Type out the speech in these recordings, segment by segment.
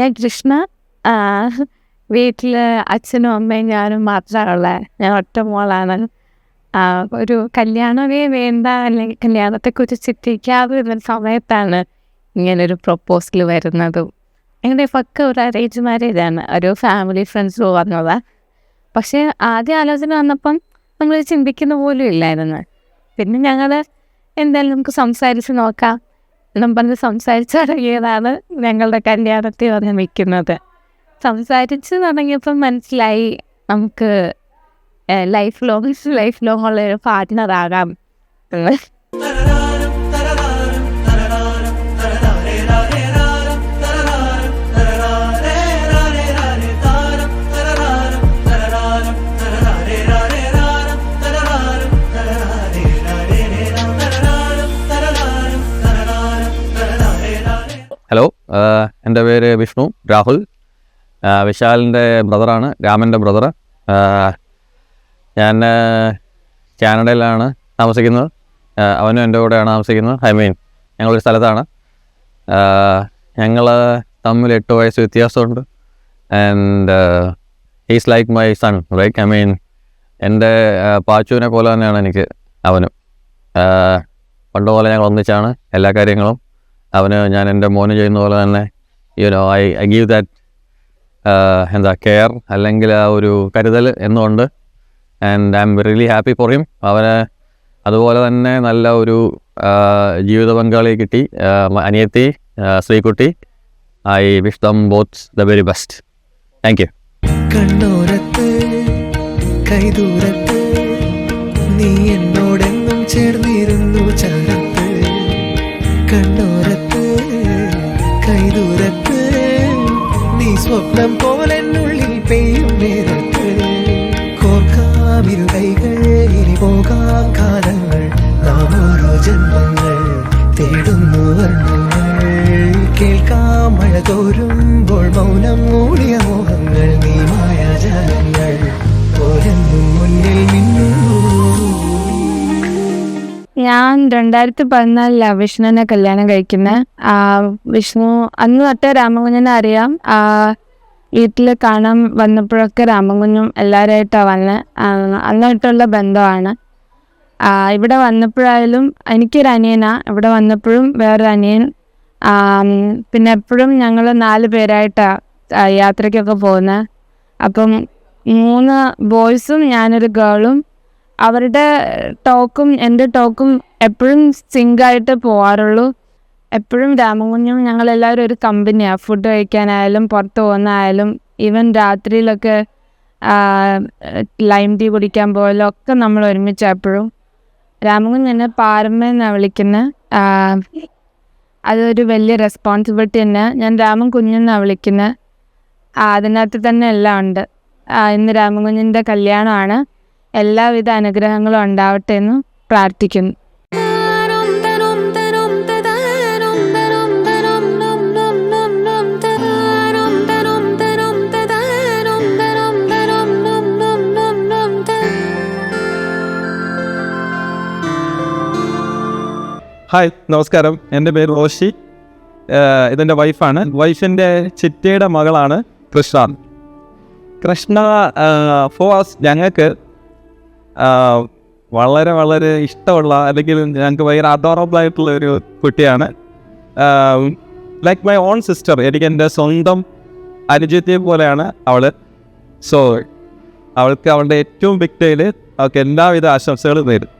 ഞാൻ കൃഷ്ണ. വീട്ടിൽ അച്ഛനും അമ്മയും ഞാനും മാത്രമുള്ള, ഞാൻ ഒറ്റ മോളാണ്. ഒരു കല്യാണമേ വേണ്ട, അല്ലെങ്കിൽ കല്യാണത്തെക്കുറിച്ച് ചിന്തിക്കാതെ ഇരുന്ന സമയത്താണ് ഇങ്ങനൊരു പ്രൊപ്പോസൽ വരുന്നതും. ഞങ്ങളുടെ പക്ക ഒരു അറേഞ്ച് മാരേജാണ്, ഒരു ഫാമിലി ഫ്രണ്ട്സ് വന്നതാണ്. പക്ഷേ ആദ്യ ആലോചന വന്നപ്പം നമ്മൾ ചിന്തിക്കുന്ന പോലും ഇല്ലായിരുന്നു. പിന്നെ ഞങ്ങൾ എന്തായാലും നമുക്ക് സംസാരിച്ച് നോക്കാം എന്നും പറഞ്ഞ് സംസാരിച്ച് തുടങ്ങിയതാണ് ഞങ്ങളുടെ കല്യാണത്തിൽ വന്ന് നിൽക്കുന്നത്. സംസാരിച്ച് തുടങ്ങിയപ്പം മനസ്സിലായി നമുക്ക് ലൈഫ് ലോങ് ഉള്ളൊരു പാർട്ട്ണറാകാം എന്ന്. ഹലോ, എൻ്റെ പേര് വിഷ്ണു രാഹുൽ. വിശാലിൻ്റെ ബ്രദറാണ്, രാമൻ്റെ ബ്രദർ. ഞാൻ കാനഡയിലാണ് താമസിക്കുന്നത്. അവനും എൻ്റെ കൂടെയാണ് താമസിക്കുന്നത്. ഞങ്ങളൊരു സ്ഥലത്താണ്. ഞങ്ങൾ തമ്മിൽ 8 വയസ്സ് വ്യത്യാസമുണ്ട്. And he's like my son, right. എൻ്റെ പാച്ചുവിനെ പോലെ തന്നെയാണ് എനിക്ക് അവനും. പണ്ട് പോലെ ഞങ്ങൾ ഒന്നിച്ചാണ് എല്ലാ കാര്യങ്ങളും. ഞാൻ എൻ്റെ മോന് ചെയ്യുന്ന പോലെ തന്നെ ഐ ഗീവ് ദാറ്റ് കെയർ, അല്ലെങ്കിൽ ആ ഒരു കരുതൽ എന്നുണ്ട്. And I'm really happy for him. അവന് അതുപോലെ തന്നെ നല്ല ഒരു ജീവിത പങ്കാളി കിട്ടി, അനിയത്തി Sreekutty. I wish them both the very best. Thank you. കണ്ണോരത്ത് കൈദൂരത്ത് നീ എന്നോടെന്നും ചേർന്നിരുന്നു ചാരത്ത്. കണ്ണോരത്ത് കൈദൂരത്ത് നീ സ്വപ്നം പോലെന്നുള്ളിൽ പെയ്യും നേരത്ത്. കോർക്കാമിരു കൈകൾ, ഇനി പോകാം കാലങ്ങൾ, നാം ഓരോ ജന്മങ്ങൾ തേടുന്നു വർണ്ണങ്ങൾ. കേൾക്കാം മഴ തോരുമ്പോൾ മൗനം മൂടിയ മോഹങ്ങൾ, നീ മായാജാലങ്ങൾ പോരെന്നും മുന്നിൽ മിന്നുന്നു. ഞാൻ 2014 വിഷ്ണുവിനെ കല്യാണം കഴിക്കുന്നത്. വിഷ്ണു അന്ന് തൊട്ട് രാമകുഞ്ഞിനെ അറിയാം. വീട്ടിൽ കാണാൻ വന്നപ്പോഴൊക്കെ രാമകുഞ്ഞും എല്ലാവരുമായിട്ടാണ് വന്നത്. അന്ന് തൊട്ടുള്ള ബന്ധമാണ്. ഇവിടെ വന്നപ്പോഴായാലും എനിക്കൊരു അനിയനാണ്, ഇവിടെ വന്നപ്പോഴും വേറൊരു അനിയൻ. പിന്നെ എപ്പോഴും ഞങ്ങൾ 4 പേരായിട്ടാണ് യാത്രയ്ക്കൊക്കെ പോകുന്നത്. അപ്പം 3 ബോയ്സും ഞാനൊരു ഗേളും. അവരുടെ ടോക്കും എൻ്റെ ടോക്കും എപ്പോഴും സിങ്കായിട്ട് പോകാറുള്ളൂ. എപ്പോഴും രാമകുഞ്ഞും ഞങ്ങളെല്ലാവരും ഒരു കമ്പനിയാണ്. ഫുഡ് കഴിക്കാനായാലും പുറത്ത് പോകുന്നതായാലും ഈവൻ രാത്രിയിലൊക്കെ ലൈം ടീ കുടിക്കാൻ പോയാലും ഒക്കെ നമ്മൾ ഒരുമിച്ചാണ് എപ്പോഴും. രാമകുഞ്ഞ് എന്നെ പാരമ്മയെന്നാണ് വിളിക്കുന്നത്. അതൊരു വലിയ റെസ്പോൺസിബിലിറ്റി തന്നെ. ഞാൻ രാമൻ കുഞ്ഞെന്നാണ് വിളിക്കുന്നത്. അതിനകത്ത് തന്നെ എല്ലാം ഉണ്ട്. ഇന്ന് രാമകുഞ്ഞിൻ്റെ കല്യാണമാണ്. എല്ലാവിധ അനുഗ്രഹങ്ങളും ഉണ്ടാവട്ടെ എന്ന് പ്രാർത്ഥിക്കുന്നു. ഹായ്, നമസ്കാരം. എൻ്റെ പേര് റോഷി. ഇതെൻ്റെ വൈഫാണ്. വൈഫിൻ്റെ ചിറ്റയുടെ മകളാണ് കൃഷ്ണ. ഫോസ് ഞങ്ങൾക്ക് വളരെ വളരെ ഇഷ്ടമുള്ള, അല്ലെങ്കിൽ ഞങ്ങൾക്ക് ഭയങ്കര അഡോറബിൾ ആയിട്ടുള്ള ഒരു കുട്ടിയാണ്. Like my own sister. എനിക്ക് എൻ്റെ സ്വന്തം അനുജത്തിയെ പോലെയാണ് അവൾ. സോ അവൾക്ക് അവളുടെ ഏറ്റവും ബിഗ് ഡേയിൽ അവൾക്ക് എല്ലാവിധ ആശംസകളും നേരും.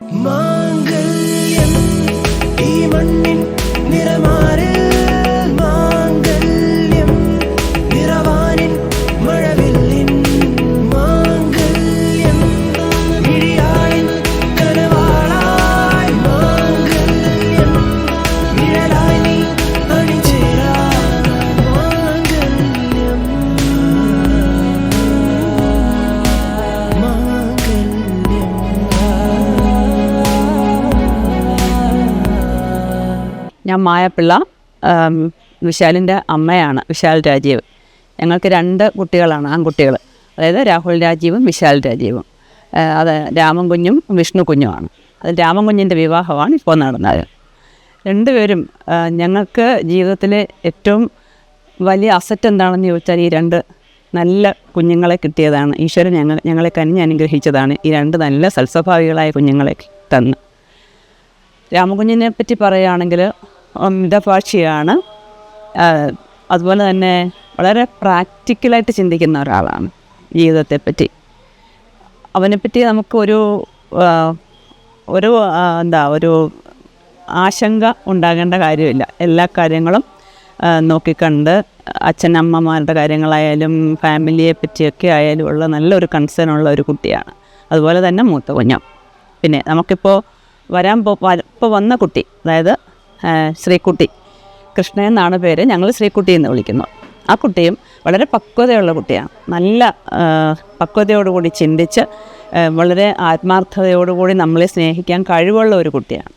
ഞാൻ മായപ്പിള്ള, വിശാലിൻ്റെ അമ്മയാണ്, വിശാൽ രാജീവ്. ഞങ്ങൾക്ക് 2 കുട്ടികളാണ്, ആൺകുട്ടികൾ. അതായത് രാഹുൽ രാജീവും വിശാൽ രാജീവും. അത് രാമൻ കുഞ്ഞും വിഷ്ണു കുഞ്ഞുമാണ്. അതിൽ രാമൻ കുഞ്ഞിൻ്റെ വിവാഹമാണ് ഇപ്പോൾ നടന്നത്. 2 പേരും ഞങ്ങൾക്ക് ജീവിതത്തിലെ ഏറ്റവും വലിയ അസറ്റ് എന്താണെന്ന് ചോദിച്ചാൽ ഈ 2 നല്ല കുഞ്ഞുങ്ങളെ കിട്ടിയതാണ്. ഈശ്വരൻ ഞങ്ങളെ കനിഞ്ഞ് അനുഗ്രഹിച്ചതാണ് ഈ 2 നല്ല സൽസ്വഭാവികളായ കുഞ്ഞുങ്ങളെ തന്ന്. രാമകുഞ്ഞിനെ പറ്റി പറയുകയാണെങ്കിൽ മിതഭാഷിയാണ്. അതുപോലെ തന്നെ വളരെ പ്രാക്ടിക്കലായിട്ട് ചിന്തിക്കുന്ന ഒരാളാണ് ജീവിതത്തെപ്പറ്റി. അവനെപ്പറ്റി നമുക്കൊരു ഒരു ആശങ്ക ഉണ്ടാകേണ്ട കാര്യമില്ല. എല്ലാ കാര്യങ്ങളും നോക്കിക്കണ്ട് അച്ഛനമ്മമാരുടെ കാര്യങ്ങളായാലും ഫാമിലിയെ പറ്റിയൊക്കെ ആയാലും ഉള്ള നല്ലൊരു കൺസേൺ ഉള്ള ഒരു കുട്ടിയാണ്. അതുപോലെ തന്നെ മൂത്ത കുഞ്ഞം. പിന്നെ നമുക്കിപ്പോൾ ഇപ്പോൾ വന്ന കുട്ടി, അതായത് ശ്രീക്കുട്ടി, കൃഷ്ണ എന്നാണ് പേര്, ഞങ്ങൾ ശ്രീക്കുട്ടി എന്ന് വിളിക്കുന്നു. ആ കുട്ടിയും വളരെ പക്വതയുള്ള കുട്ടിയാണ്. നല്ല പക്വതയോടുകൂടി ചിന്തിച്ച് വളരെ ആത്മാർത്ഥതയോടുകൂടി നമ്മളെ സ്നേഹിക്കാൻ കഴിവുള്ള ഒരു കുട്ടിയാണ്.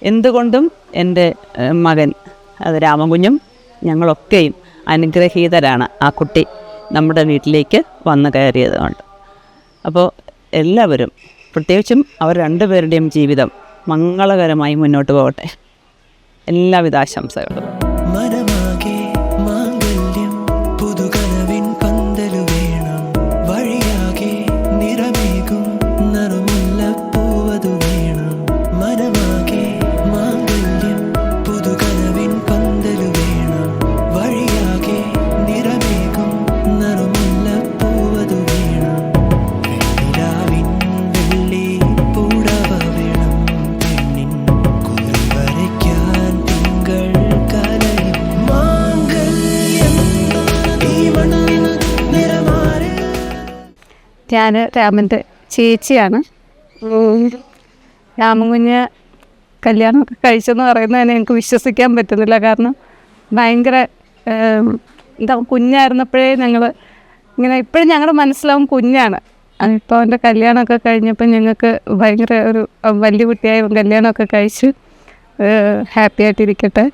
എന്തുകൊണ്ടും എൻ്റെ മകൻ, അത് രാമകുഞ്ഞും ഞങ്ങളൊക്കെയും അനുഗ്രഹീതരാണ് ആ കുട്ടി നമ്മുടെ വീട്ടിലേക്ക് വന്നു കയറിയത് കൊണ്ട്. അപ്പോൾ എല്ലാവരും, പ്രത്യേകിച്ചും അവർ 2 പേരുടെയും ജീവിതം മംഗളകരമായി മുന്നോട്ട് പോകട്ടെ. എല്ലാവിധ ആശംസകളും. മനമാകെ മാംഗല്യം പുതുകനവിൻ പന്തലു വേണം വഴിയാകെ നിറമേകും നറുമുല്ല പൂവതു വേണം മനമാകെ മാംഗല്യം പുതുകനവിൻ പന്തലു വേണം വഴിയാകെ നിറമേകും നറുമുല്ല പൂവതു വേണം വെണ്ണിലാവിൻ വെള്ളി പൂടവ വേണം പെണ്ണിൻ കുതിർ വരയ്ക്കാൻ തിങ്കൾ കലയും മാംഗല്യം ഈ മണ്ണിൽ നിറമാറിൽ ഞാൻ രാമൻ്റെ ചേച്ചിയാണ്. രാമൻകുഞ്ഞ് കല്യാണമൊക്കെ കഴിച്ചെന്ന് പറയുന്നത് തന്നെ എനിക്ക് വിശ്വസിക്കാൻ പറ്റുന്നില്ല. കാരണം ഭയങ്കര കുഞ്ഞായിരുന്നപ്പോഴേ ഞങ്ങൾ ഇങ്ങനെ, ഇപ്പോഴും ഞങ്ങളുടെ മനസ്സിലാവും കുഞ്ഞാണ്. ഇപ്പോൾ അവൻ്റെ കല്യാണമൊക്കെ കഴിഞ്ഞപ്പോൾ ഞങ്ങൾക്ക് ഭയങ്കര ഒരു വലിയ കുട്ടിയായി കല്യാണമൊക്കെ കഴിച്ച് ഹാപ്പി ആയിട്ടിരിക്കട്ടെ.